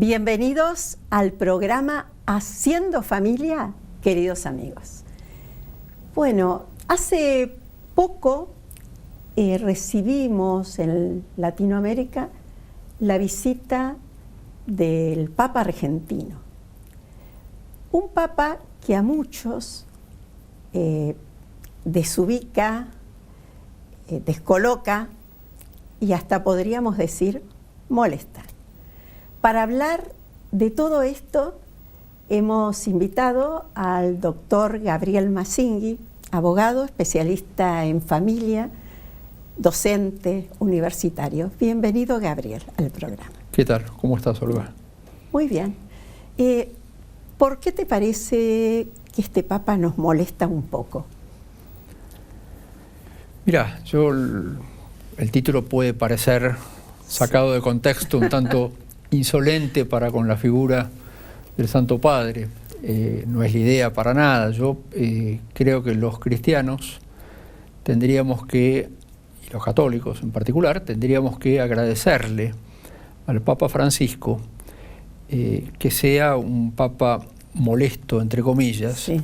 Bienvenidos al programa Haciendo Familia, queridos amigos. Bueno, hace poco recibimos en Latinoamérica la visita del Papa argentino. Un Papa que a muchos desubica, descoloca y hasta podríamos decir molesta. Para hablar de todo esto hemos invitado al doctor Gabriel Masinghi, abogado, especialista en familia, docente universitario. Bienvenido, Gabriel, al programa. ¿Qué tal? ¿Cómo estás, Olga? Muy bien. ¿Por qué te parece que este Papa nos molesta un poco? Mira, el título puede parecer sacado de contexto, un tanto insolente para con la figura del Santo Padre. No es la idea para nada. Yo creo que los cristianos tendríamos que, y los católicos en particular, tendríamos que agradecerle al Papa Francisco que sea un Papa molesto, entre comillas, sí.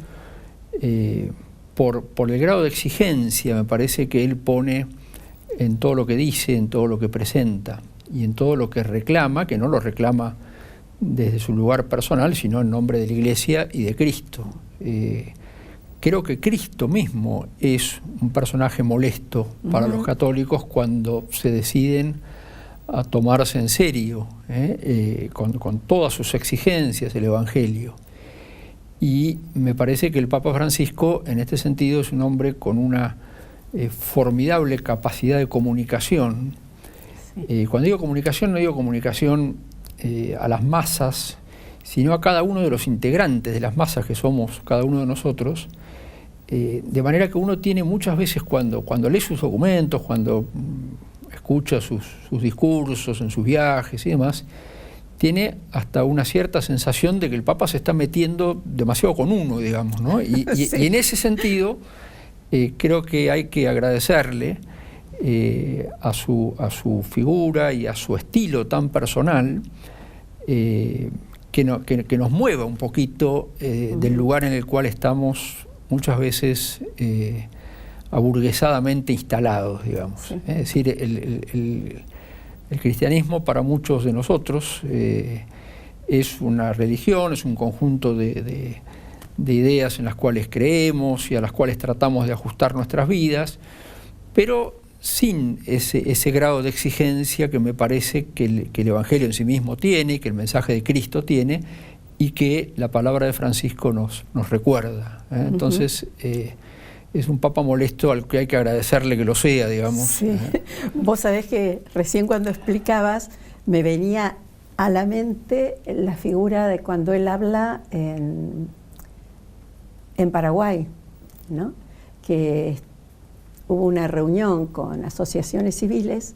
Por el grado de exigencia, me parece, que él pone en todo lo que dice, en todo lo que presenta y en todo lo que reclama, que no lo reclama desde su lugar personal, sino en nombre de la Iglesia y de Cristo. Creo que Cristo mismo es un personaje molesto para los católicos cuando se deciden a tomarse en serio con todas sus exigencias el Evangelio. Y me parece que el Papa Francisco, en este sentido, es un hombre con una formidable capacidad de comunicación. Cuando digo comunicación, no digo comunicación a las masas, sino a cada uno de los integrantes de las masas que somos cada uno de nosotros, de manera que uno tiene muchas veces cuando lee sus documentos, cuando escucha sus discursos en sus viajes y demás, tiene hasta una cierta sensación de que el Papa se está metiendo demasiado con uno, digamos, ¿no? Y en ese sentido creo que hay que agradecerle a su figura y a su estilo tan personal que nos mueva un poquito del lugar en el cual estamos muchas veces aburguesadamente instalados, digamos. Sí. Es decir, el cristianismo para muchos de nosotros es una religión, es un conjunto de ideas en las cuales creemos y a las cuales tratamos de ajustar nuestras vidas, pero sin ese grado de exigencia que me parece que el Evangelio en sí mismo tiene, que el mensaje de Cristo tiene y que la palabra de Francisco nos recuerda. Entonces, es un Papa molesto al que hay que agradecerle que lo sea, digamos. Sí. Vos sabés que recién cuando explicabas me venía a la mente la figura de cuando él habla en Paraguay, ¿no? Que hubo una reunión con asociaciones civiles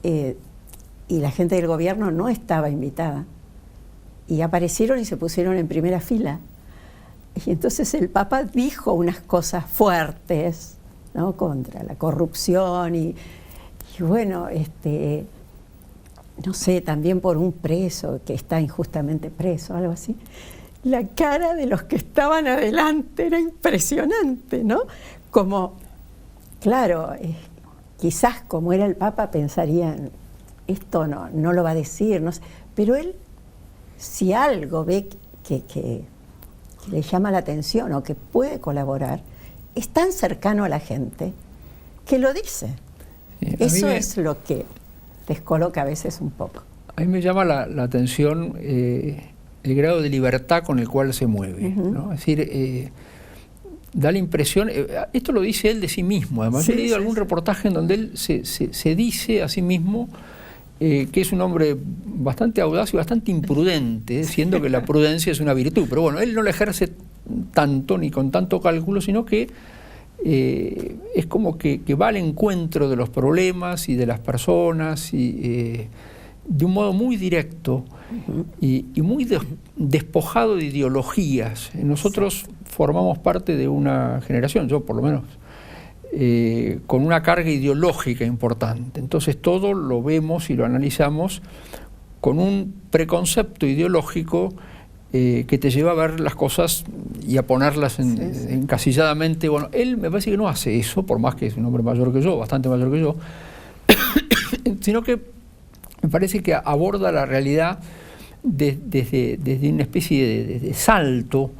y la gente del gobierno no estaba invitada. Y aparecieron y se pusieron en primera fila. Y entonces el Papa dijo unas cosas fuertes, ¿no? Contra la corrupción y bueno, no sé, también por un preso que está injustamente preso, algo así. La cara de los que estaban adelante era impresionante, ¿no? Como, claro, quizás como era el Papa pensarían, esto no lo va a decir, no sé. Pero él, si algo ve que le llama la atención o que puede colaborar, es tan cercano a la gente que lo dice. Eso es lo que descoloca a veces un poco. A mí me llama la atención el grado de libertad con el cual se mueve, ¿no? Es decir, da la impresión, esto lo dice él de sí mismo, además yo he leído algún reportaje en donde él se dice a sí mismo que es un hombre bastante audaz y bastante imprudente, siendo que la prudencia es una virtud. Pero bueno, él no la ejerce tanto ni con tanto cálculo, sino que es como que va al encuentro de los problemas y de las personas y de un modo muy directo y muy despojado de ideologías. Nosotros formamos parte de una generación, yo por lo menos, con una carga ideológica importante. Entonces todo lo vemos y lo analizamos con un preconcepto ideológico que te lleva a ver las cosas y a ponerlas encasilladamente. Bueno, él me parece que no hace eso, por más que es un hombre mayor que yo, bastante mayor que yo, sino que me parece que aborda la realidad desde una especie de salto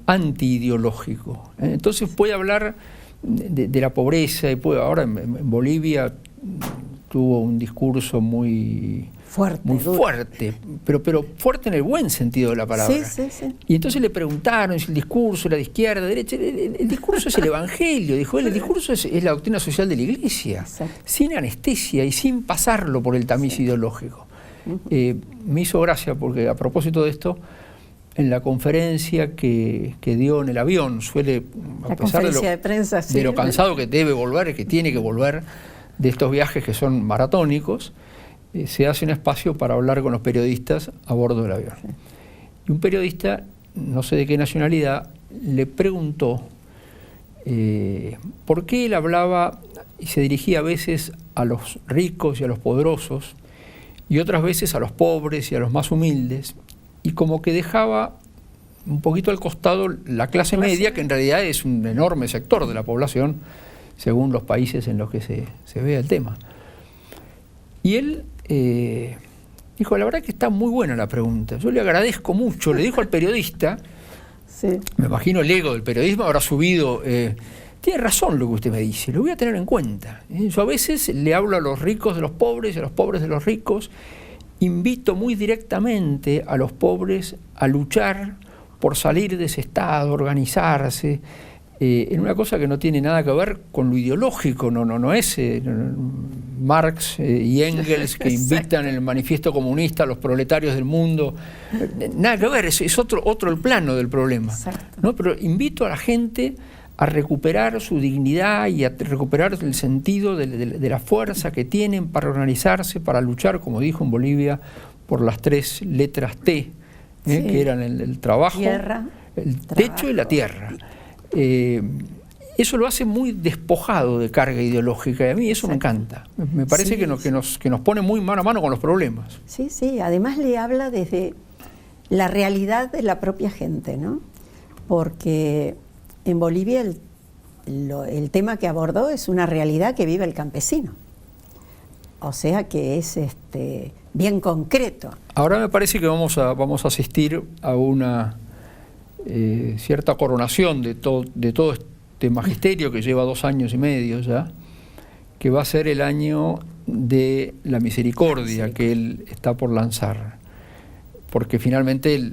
antiideológico. Entonces puede hablar de la pobreza, y ahora en Bolivia tuvo un discurso muy fuerte, pero fuerte en el buen sentido de la palabra. Y entonces le preguntaron si el discurso era de izquierda, de derecha. El discurso es el evangelio, dijo él, el discurso es la doctrina social de la Iglesia, sin anestesia y sin pasarlo por el tamiz ideológico. Me hizo gracia porque, a propósito de esto, en la conferencia que dio en el avión, a pesar de lo cansado que debe volver, que tiene que volver de estos viajes que son maratónicos, se hace un espacio para hablar con los periodistas a bordo del avión. Y un periodista, no sé de qué nacionalidad, le preguntó por qué él hablaba y se dirigía a veces a los ricos y a los poderosos, y otras veces a los pobres y a los más humildes, y como que dejaba un poquito al costado la clase media, que en realidad es un enorme sector de la población, según los países en los que se vea el tema. Y él dijo, la verdad que está muy buena la pregunta, yo le agradezco mucho, le dijo al periodista, me imagino el ego del periodismo habrá subido, tiene razón lo que usted me dice, lo voy a tener en cuenta. Yo a veces le hablo a los ricos de los pobres y a los pobres de los ricos, invito muy directamente a los pobres a luchar por salir de ese estado, organizarse, en una cosa que no tiene nada que ver con lo ideológico, no es Marx y Engels que invitan en el manifiesto comunista a los proletarios del mundo, nada que ver, es otro el plano del problema, ¿no? Pero invito a la gente a recuperar su dignidad y a recuperar el sentido de la fuerza que tienen para organizarse, para luchar, como dijo en Bolivia, por las 3 letras T, que eran el trabajo, el techo y la tierra. Eso lo hace muy despojado de carga ideológica y a mí eso me encanta. Me parece que nos pone muy mano a mano con los problemas. Sí, además le habla desde la realidad de la propia gente, ¿no? Porque en Bolivia el tema que abordó es una realidad que vive el campesino. O sea que es bien concreto. Ahora me parece que vamos a asistir a una cierta coronación de todo este magisterio que lleva 2 años y medio ya, que va a ser el año de la misericordia que él está por lanzar. Porque finalmente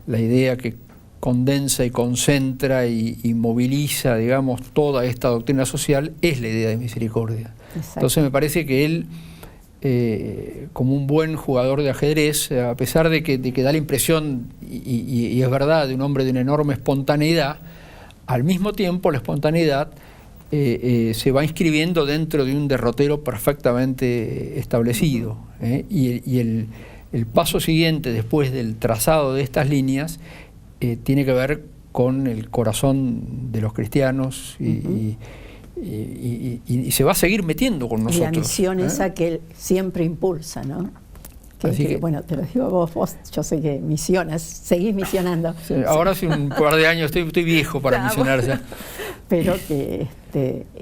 la idea que condensa y concentra y moviliza, digamos, toda esta doctrina social es la idea de misericordia. Entonces me parece que él, como un buen jugador de ajedrez, a pesar de que da la impresión, y es verdad, de un hombre de una enorme espontaneidad, al mismo tiempo la espontaneidad se va inscribiendo dentro de un derrotero perfectamente establecido, y el paso siguiente después del trazado de estas líneas tiene que ver con el corazón de los cristianos y se va a seguir metiendo con nosotros. Y la misión esa que él siempre impulsa, ¿no? Bueno, te lo digo vos, yo sé que misionas, seguís misionando. Sí, ahora hace un par de años estoy viejo para misionar ya. Pero que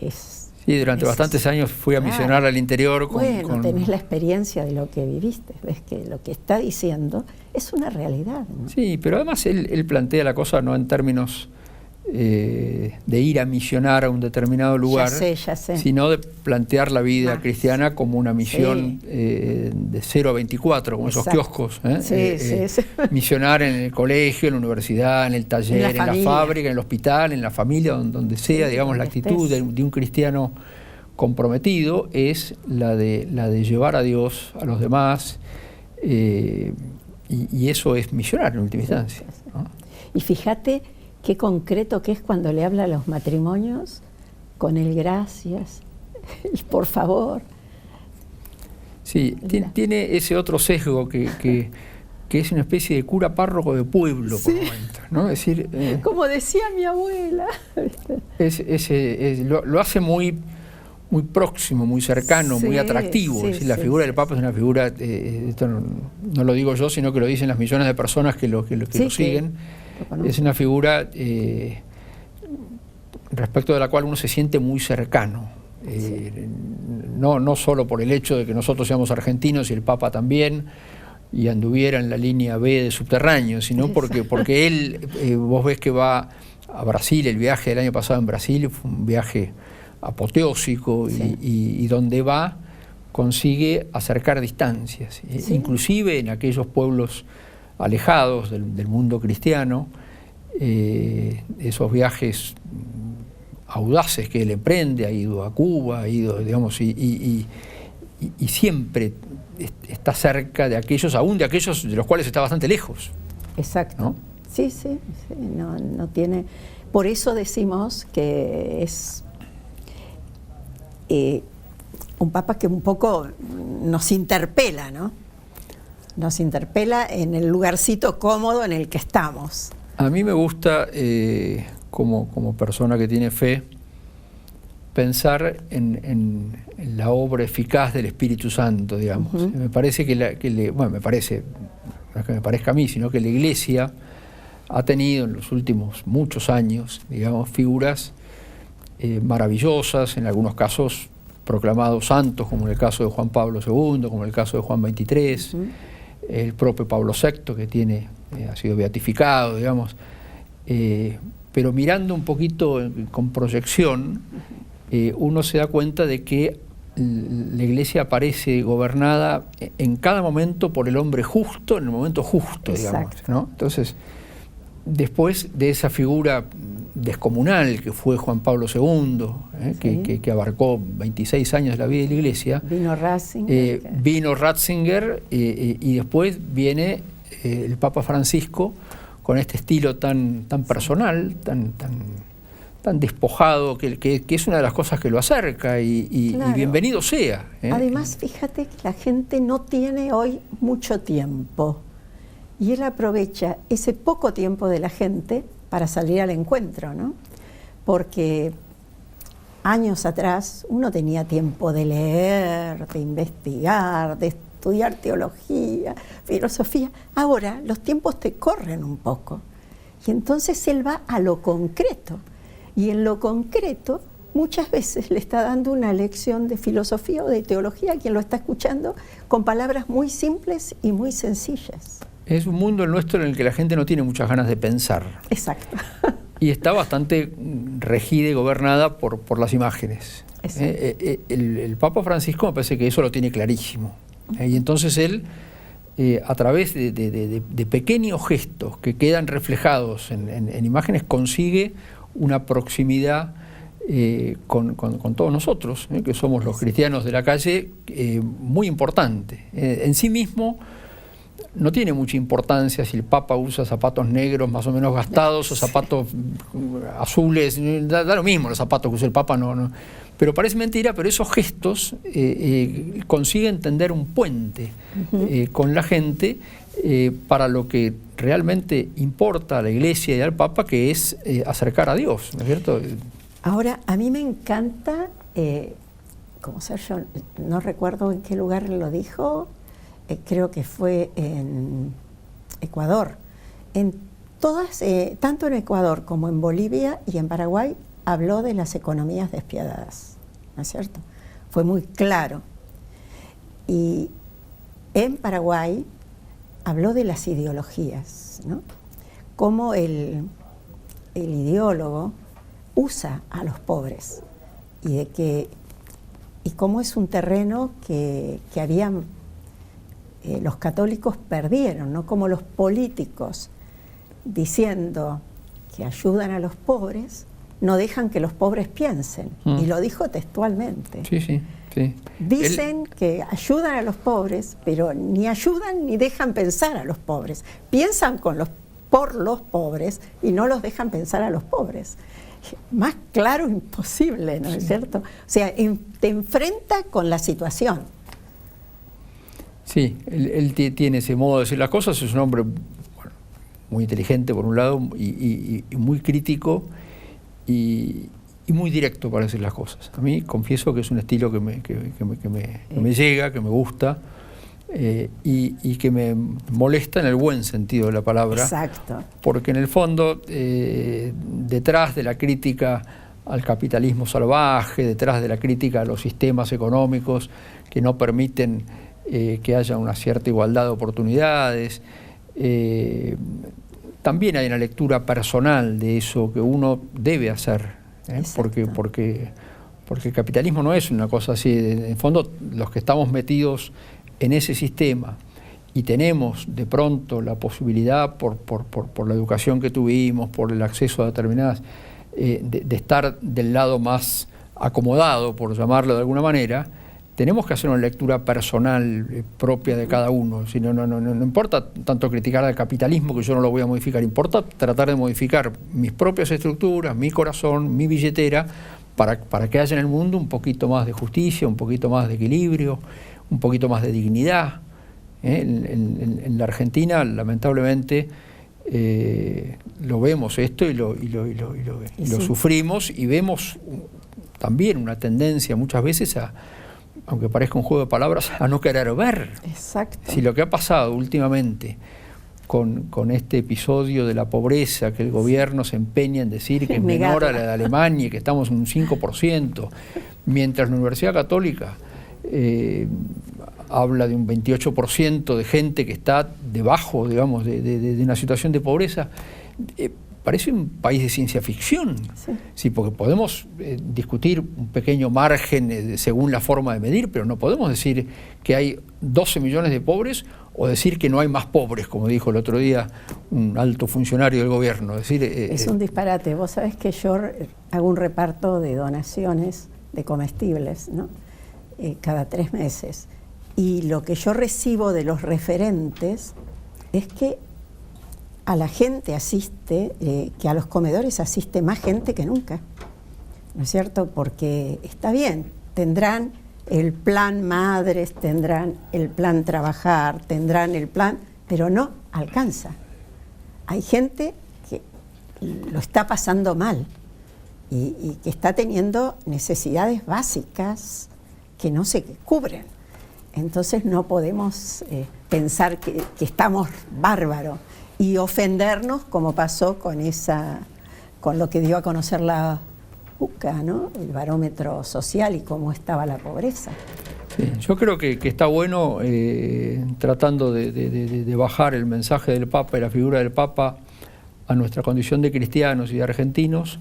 es... Sí, durante bastantes años fui a misionar al interior. Tenés la experiencia de lo que viviste, ves que lo que está diciendo es una realidad, ¿no? Sí, pero además él plantea la cosa no en términos de ir a misionar a un determinado lugar, ya sé. sino de plantear la vida cristiana como una misión de 0 a 24, como esos kioscos. Misionar en el colegio, en la universidad, en el taller, en la fábrica, en el hospital, en la familia, donde sea, digamos, la actitud de un cristiano comprometido es la de llevar a Dios a los demás, y eso es misionar en última instancia, ¿no? Y fíjate qué concreto que es cuando le habla a los matrimonios con el gracias, el por favor. Sí, tiene ese otro sesgo que es una especie de cura párroco de pueblo, por momentos, ¿no? Es decir, como decía mi abuela. Lo hace muy muy próximo, muy cercano, muy atractivo. Es decir, la figura del Papa es una figura, esto no lo digo yo, sino que lo dicen las millones de personas que lo siguen. Es una figura respecto de la cual uno se siente muy cercano. No solo por el hecho de que nosotros seamos argentinos y el Papa también, y anduviera en la línea B de subterráneo, sino porque él, vos ves que va a Brasil, el viaje del año pasado en Brasil fue un viaje apoteósico, y donde va consigue acercar distancias, inclusive en aquellos pueblos alejados del mundo cristiano, esos viajes audaces que él emprende, ha ido a Cuba, ha ido, digamos, y siempre está cerca de aquellos, aún de aquellos de los cuales está bastante lejos. Exacto. ¿No? Sí, no tiene... Por eso decimos que es un Papa que un poco nos interpela, ¿no? Nos interpela en el lugarcito cómodo en el que estamos. A mí me gusta, como persona que tiene fe, pensar en la obra eficaz del Espíritu Santo, digamos. Me parece bueno, me parece, no es que me parezca a mí, sino que la Iglesia ha tenido en los últimos muchos años, digamos, figuras maravillosas, en algunos casos proclamados santos, como en el caso de Juan Pablo II, como en el caso de Juan XXIII, el propio Pablo VI, que ha sido beatificado, digamos. Pero mirando un poquito con proyección, uno se da cuenta de que la Iglesia aparece gobernada en cada momento por el hombre justo, en el momento justo, digamos, ¿no? Entonces, después de esa figura descomunal que fue Juan Pablo II, que abarcó 26 años de la vida de la Iglesia, vino Ratzinger, y después viene el Papa Francisco con este estilo tan personal, tan despojado, que es una de las cosas que lo acerca, y bienvenido sea. Además, fíjate que la gente no tiene hoy mucho tiempo, y él aprovecha ese poco tiempo de la gente para salir al encuentro, ¿no? Porque años atrás uno tenía tiempo de leer, de investigar, de estudiar teología, filosofía. Ahora los tiempos te corren un poco, y entonces él va a lo concreto. Y en lo concreto, muchas veces le está dando una lección de filosofía o de teología a quien lo está escuchando, con palabras muy simples y muy sencillas. Es un mundo el nuestro en el que la gente no tiene muchas ganas de pensar. Exacto. Y está bastante regida y gobernada por las imágenes. El Papa Francisco me parece que eso lo tiene clarísimo. Y entonces él, a través de pequeños gestos que quedan reflejados en imágenes, consigue una proximidad con todos nosotros, que somos los cristianos de la calle, muy importante. En sí mismo no tiene mucha importancia si el Papa usa zapatos negros más o menos gastados o zapatos azules, da lo mismo los zapatos que usa el Papa, no. Pero parece mentira, pero esos gestos consiguen tender un puente con la gente para lo que realmente importa a la Iglesia y al Papa, que es acercar a Dios, ¿no es cierto? Ahora, a mí me encanta, como Sergio, no recuerdo en qué lugar lo dijo, creo que fue en Ecuador. Tanto en Ecuador como en Bolivia y en Paraguay habló de las economías despiadadas, ¿no es cierto? Fue muy claro. Y en Paraguay habló de las ideologías, ¿no? Cómo el ideólogo usa a los pobres y cómo es un terreno que los católicos perdieron, ¿no? Como los políticos, diciendo que ayudan a los pobres, no dejan que los pobres piensen. Y lo dijo textualmente. Sí. Dicen que ayudan a los pobres, pero ni ayudan ni dejan pensar a los pobres. Piensan por los pobres y no los dejan pensar a los pobres. Más claro imposible, ¿no es cierto? O sea, te enfrenta con la situación. Sí, él tiene ese modo de decir las cosas, es un hombre muy inteligente por un lado y muy crítico, y y muy directo para decir las cosas. A mí confieso que es un estilo que me llega, que me gusta, y que me molesta en el buen sentido de la palabra. Exacto. Porque en el fondo, detrás de la crítica al capitalismo salvaje, detrás de la crítica a los sistemas económicos que no permiten que haya una cierta igualdad de oportunidades, también hay una lectura personal de eso que uno debe hacer, porque el capitalismo no es una cosa así. En el fondo, los que estamos metidos en ese sistema y tenemos de pronto la posibilidad, por la educación que tuvimos, por el acceso a determinadas, de estar del lado más acomodado, por llamarlo de alguna manera, tenemos que hacer una lectura personal propia de cada uno. Si no importa tanto criticar al capitalismo, que yo no lo voy a modificar, importa tratar de modificar mis propias estructuras, mi corazón, mi billetera, para que haya en el mundo un poquito más de justicia, un poquito más de equilibrio, un poquito más de dignidad. En la Argentina, lamentablemente, lo vemos esto y lo sufrimos, y vemos también una tendencia muchas veces aunque parezca un juego de palabras, a no querer ver. Exacto. Si lo que ha pasado últimamente con este episodio de la pobreza, que el gobierno se empeña en decir que es menor a la de Alemania y que estamos en un 5%, mientras la Universidad Católica habla de un 28% de gente que está debajo, digamos, de una situación de pobreza, parece un país de ciencia ficción. Sí, porque podemos discutir un pequeño margen según la forma de medir, pero no podemos decir que hay 12 millones de pobres o decir que no hay más pobres, como dijo el otro día un alto funcionario del gobierno. Es decir, es un disparate. Vos sabés que yo hago un reparto de donaciones de comestibles, ¿no? Cada 3 meses. Y lo que yo recibo de los referentes es que a la gente asiste, que a los comedores asiste más gente que nunca, ¿no es cierto? Porque está bien, tendrán el plan Madres, tendrán el plan Trabajar, tendrán el plan, pero no alcanza. Hay gente que lo está pasando mal y que está teniendo necesidades básicas que no se cubren. Entonces no podemos pensar que estamos bárbaros y ofendernos, como pasó con lo que dio a conocer la UCA, ¿no? El barómetro social y cómo estaba la pobreza. Sí, yo creo que está bueno, tratando de bajar el mensaje del Papa y la figura del Papa a nuestra condición de cristianos y de argentinos,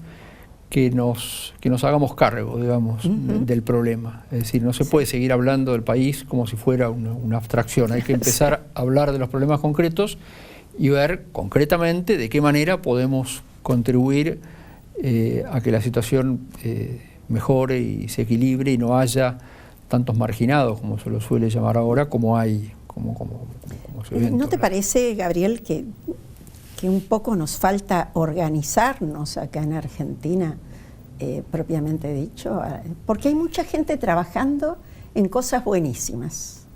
que nos hagamos cargo, digamos, del problema. Es decir, no se puede seguir hablando del país como si fuera una abstracción. Hay que empezar a hablar de los problemas concretos y ver concretamente de qué manera podemos contribuir a que la situación mejore y se equilibre y no haya tantos marginados, como se lo suele llamar ahora, como hay, como se ve. ¿No te parece, Gabriel, que un poco nos falta organizarnos acá en Argentina, propiamente dicho? Porque hay mucha gente trabajando en cosas buenísimas,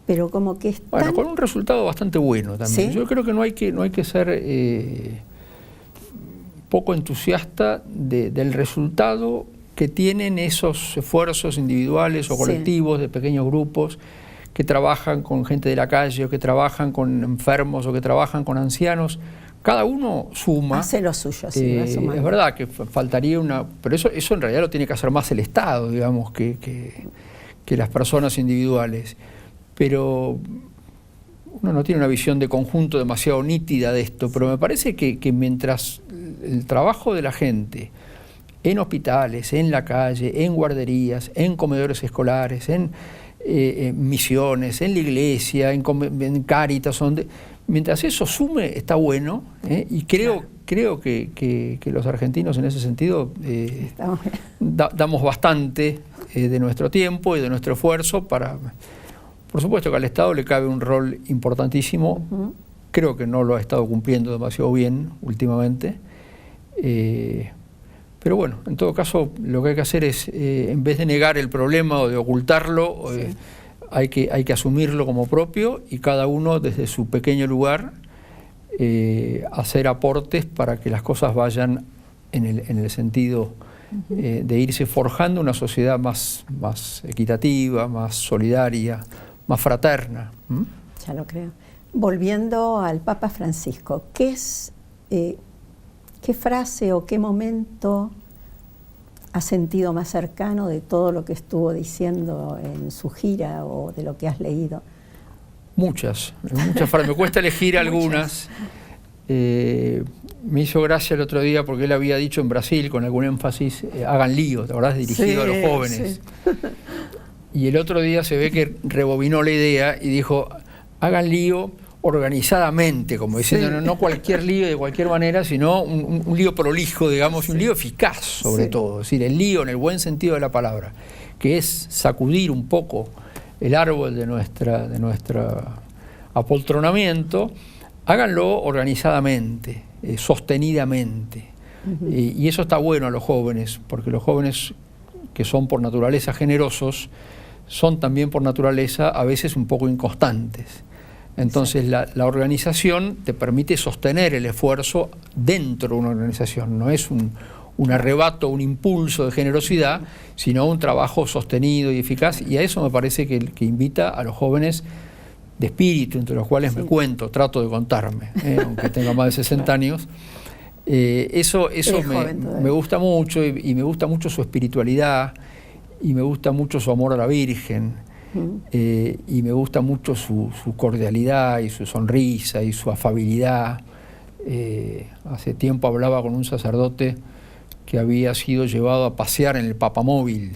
pero como que están... Bueno, con un resultado bastante bueno también. ¿Sí? Yo creo que no hay que ser poco entusiasta del resultado que tienen esos esfuerzos individuales o colectivos, sí, de pequeños grupos que trabajan con gente de la calle, o que trabajan con enfermos, o que trabajan con ancianos. Cada uno suma. Hace lo suyo, sí. Es verdad que faltaría una... Pero eso en realidad lo tiene que hacer más el Estado, digamos, que las personas individuales. Pero uno no tiene una visión de conjunto demasiado nítida de esto, pero me parece que mientras el trabajo de la gente en hospitales, en la calle, en guarderías, en comedores escolares, en misiones, en la iglesia, en Cáritas, mientras eso sume, está bueno, y creo que los argentinos en ese sentido damos bastante de nuestro tiempo y de nuestro esfuerzo para... Por supuesto que al Estado le cabe un rol importantísimo, creo que no lo ha estado cumpliendo demasiado bien últimamente, pero bueno, en todo caso lo que hay que hacer es, en vez de negar el problema o de ocultarlo, sí, hay que asumirlo como propio y cada uno desde su pequeño lugar hacer aportes para que las cosas vayan en el sentido de irse forjando una sociedad más equitativa, más solidaria, más fraterna. Ya lo creo. Volviendo al Papa Francisco, ¿qué frase o qué momento has sentido más cercano de todo lo que estuvo diciendo en su gira o de lo que has leído? Muchas frases. Me cuesta elegir algunas. Me hizo gracia el otro día porque él había dicho en Brasil, con algún énfasis, hagan lío, ¿te acordás? Dirigido a los jóvenes. Sí. Y el otro día se ve que rebobinó la idea y dijo, hagan lío organizadamente, como diciendo, no cualquier lío de cualquier manera, sino un lío prolijo, digamos, un lío eficaz sobre todo. Es decir, el lío en el buen sentido de la palabra, que es sacudir un poco el árbol de nuestro apoltronamiento. Háganlo organizadamente, sostenidamente. Y eso está bueno a los jóvenes, porque los jóvenes que son por naturaleza generosos, son también por naturaleza a veces un poco inconstantes. Entonces la organización te permite sostener el esfuerzo dentro de una organización, no es un arrebato, un impulso de generosidad, sino un trabajo sostenido y eficaz, y a eso me parece que invita a los jóvenes de espíritu, entre los cuales me cuento, trato de contarme, aunque tenga más de 60 años. Eso me gusta mucho, y me gusta mucho su espiritualidad, y me gusta mucho su amor a la Virgen, y me gusta mucho su cordialidad y su sonrisa y su afabilidad. Hace tiempo hablaba con un sacerdote que había sido llevado a pasear en el papamóvil,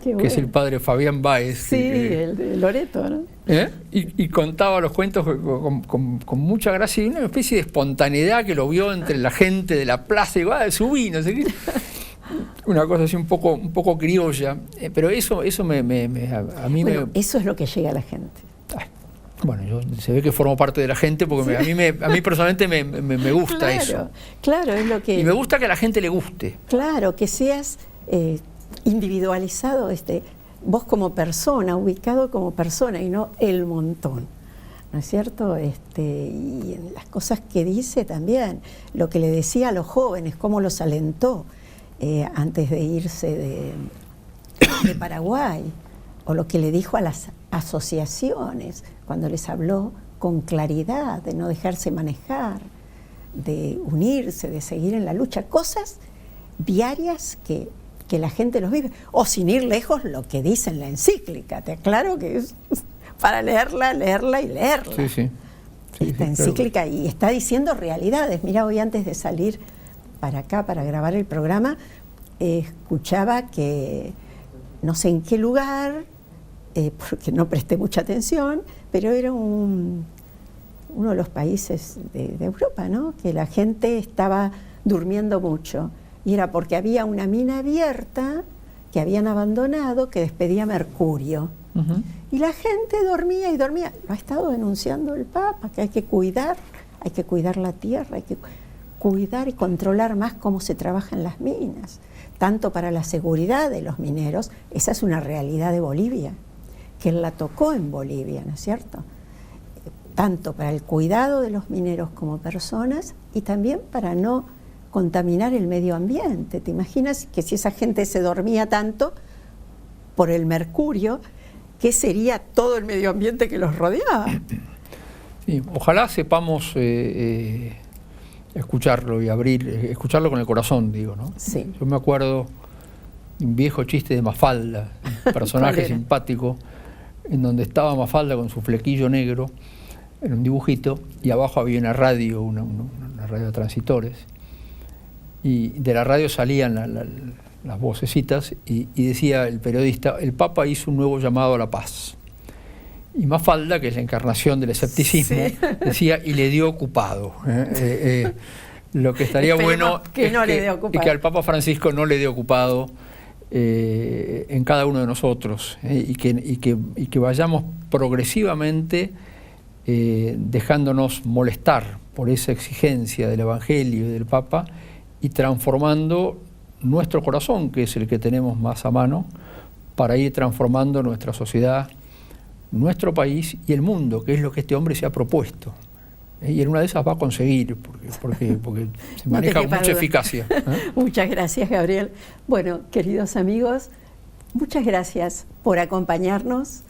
que es el padre Fabián Báez. Sí, el de Loreto, ¿no? Y contaba los cuentos con mucha gracia y una especie de espontaneidad que lo vio entre la gente de la plaza y va, subí, no sé qué. Una cosa así un poco criolla, pero eso a mí eso es lo que llega a la gente. Bueno, se ve que formo parte de la gente porque a mí personalmente me gusta eso. Claro, es lo que... Y me gusta que a la gente le guste. Claro, que seas individualizado, vos como persona, ubicado como persona y no el montón, ¿no es cierto? Y en las cosas que dice también, lo que le decía a los jóvenes, cómo los alentó antes de irse de Paraguay, o lo que le dijo a las asociaciones cuando les habló con claridad de no dejarse manejar, de unirse, de seguir en la lucha, cosas diarias que la gente los vive, o sin ir lejos lo que dice en la encíclica. Te aclaro que es para leerla y leerla. Sí. Esta encíclica, y está diciendo realidades. Mira, hoy antes de salir para acá para grabar el programa, escuchaba que no sé en qué lugar, porque no presté mucha atención, pero era uno de los países de Europa, ¿no? Que la gente estaba durmiendo mucho, y era porque había una mina abierta que habían abandonado que despedía mercurio. Y la gente dormía y dormía. Lo ha estado denunciando el Papa, que hay que cuidar la tierra, hay que cuidar y controlar más cómo se trabaja en las minas, tanto para la seguridad de los mineros. Esa es una realidad de Bolivia, que él la tocó en Bolivia, ¿no es cierto? Tanto para el cuidado de los mineros como personas, y también para no contaminar el medio ambiente. ¿Te imaginas que si esa gente se dormía tanto por el mercurio, qué sería todo el medio ambiente que los rodeaba? Sí, ojalá sepamos escucharlo y escucharlo con el corazón, digo, ¿no? Sí. Yo me acuerdo de un viejo chiste de Mafalda, un personaje simpático, en donde estaba Mafalda con su flequillo negro, en un dibujito, y abajo había una radio, una radio de transitores, y de la radio salían las vocecitas, y decía el periodista, el Papa hizo un nuevo llamado a la paz. Y Mafalda, que es la encarnación del escepticismo, decía, y le dio ocupado. Lo que estaría bueno que no le dé ocupado. Es que al Papa Francisco no le dé ocupado en cada uno de nosotros, y que vayamos progresivamente dejándonos molestar por esa exigencia del Evangelio y del Papa, y transformando nuestro corazón, que es el que tenemos más a mano, para ir transformando nuestra sociedad, nuestro país y el mundo, que es lo que este hombre se ha propuesto. Y en una de esas va a conseguir, porque se maneja con mucha eficacia. Muchas gracias, Gabriel. Bueno, queridos amigos, muchas gracias por acompañarnos.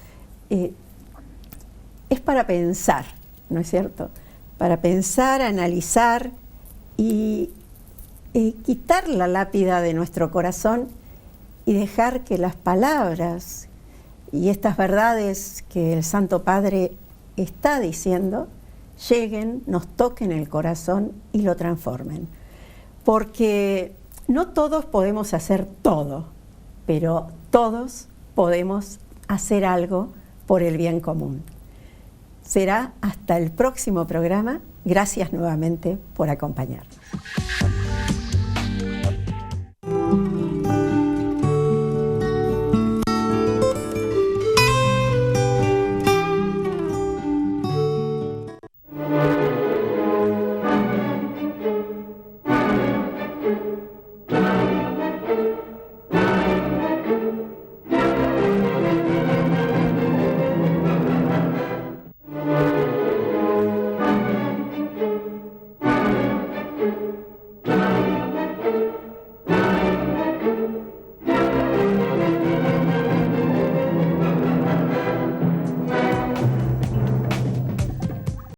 Es para pensar, ¿no es cierto? Para pensar, analizar y quitar la lápida de nuestro corazón y dejar que las palabras y estas verdades que el Santo Padre está diciendo lleguen, nos toquen el corazón y lo transformen. Porque no todos podemos hacer todo, pero todos podemos hacer algo por el bien común. Será hasta el próximo programa. Gracias nuevamente por acompañarnos.